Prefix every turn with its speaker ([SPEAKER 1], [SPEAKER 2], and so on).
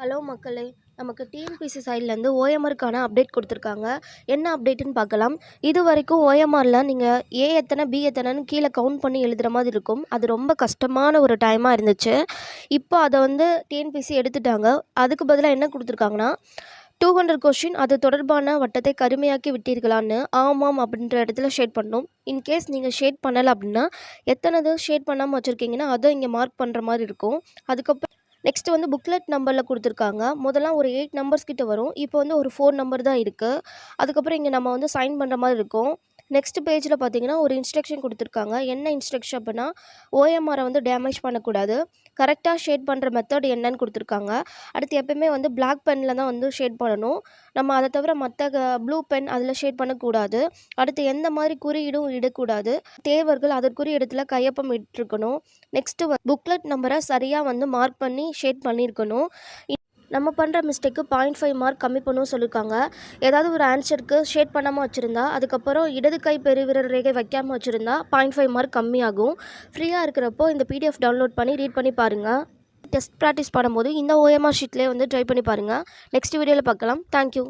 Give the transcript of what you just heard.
[SPEAKER 1] Hello மக்களே! நமக்கு TNPSC சைட்லேருந்து ஓஎம்ஆருக்கான அப்டேட் கொடுத்துருக்காங்க. என்ன அப்டேட்டுன்னு பார்க்கலாம். இதுவரைக்கும் ஓஎம்ஆரில் நீங்கள் ஏ எத்தனை, பி எத்தனைன்னு கீழே கவுண்ட் பண்ணி எழுதுகிற மாதிரி இருக்கும். அது ரொம்ப கஷ்டமான ஒரு டைமாக இருந்துச்சு. இப்போ அதை வந்து டிஎன்பிஎஸ்சி எடுத்துட்டாங்க. அதுக்கு பதிலாக என்ன கொடுத்துருக்காங்கன்னா, 200 கொஸ்டின் அது தொடர்பான வட்டத்தை கருமையாக்கி விட்டீர்களான்னு ஆமாம் அப்படின்ற இடத்துல ஷேட் பண்ணணும். இன்கேஸ் நீங்கள் ஷேட் பண்ணலை அப்படின்னா, எத்தனை ஷேட் பண்ணாமல் வச்சுருக்கீங்கன்னா அதை இங்கே மார்க் பண்ணுற மாதிரி இருக்கும். அதுக்கப்புறம் நெக்ஸ்ட் வந்து புக்லெட் நம்பரில் கொடுத்துருக்காங்க. முதலாம் ஒரு 8 நம்பர்ஸ் கிட்ட வரும். இப்போ வந்து ஒரு 4 நம்பர் தான் இருக்குது. அதுக்கப்புறம் இங்கே நம்ம வந்து சைன் பண்ணுற மாதிரி இருக்கும். நெக்ஸ்ட் பேஜில் பார்த்தீங்கன்னா ஒரு இன்ஸ்ட்ரக்ஷன் கொடுத்துருக்காங்க. என்ன இன்ஸ்ட்ரக்ஷன் அப்படின்னா, ஓஎம்ஆரை வந்து டேமேஜ் பண்ணக்கூடாது. கரெக்டாக ஷேட் பண்ணுற மெத்தட் என்னன்னு கொடுத்துருக்காங்க. அடுத்து எப்பயுமே வந்து பிளாக் பெனில் தான் வந்து ஷேட் பண்ணணும். நம்ம அதை தவிர மற்ற ப்ளூ பென் அதில் ஷேட் பண்ணக்கூடாது. அடுத்து எந்த மாதிரி குறியீடும் இடக்கூடாது. தேர்வர்கள் அதற்குரிய இடத்துல கையொப்பம் இட்டிருக்கணும். நெக்ஸ்ட்டு புக்லெட் நம்பரை சரியாக வந்து மார்க் பண்ணி ஷேட் பண்ணியிருக்கணும். நம்ம பண்ணுற மிஸ்டேக்கு 0.5 மார்க் கம்மி பண்ணவும் சொல்லியிருக்காங்க. ஏதாவது ஒரு ஆன்சருக்கு ஷேட் பண்ணாமல் வச்சுருந்தா, அதுக்கப்புறம் இடது கை பெருவிரல் ரேகை வைக்காமல் வச்சுருந்தா 0.5 மார்க் கம்மியாகும். ஃப்ரீயாக இருக்கிறப்போ இந்த பிடிஎஃப் டவுன்லோட் பண்ணி ரீட் பண்ணி பாருங்கள். டெஸ்ட் ப்ராக்டிஸ் பண்ணும்போது இந்த ஓஎம்ஆர் ஷீட்லேயே வந்து ட்ரை பண்ணி பாருங்கள். நெக்ஸ்ட் வீடியோவில் பார்க்கலாம். தேங்க்யூ.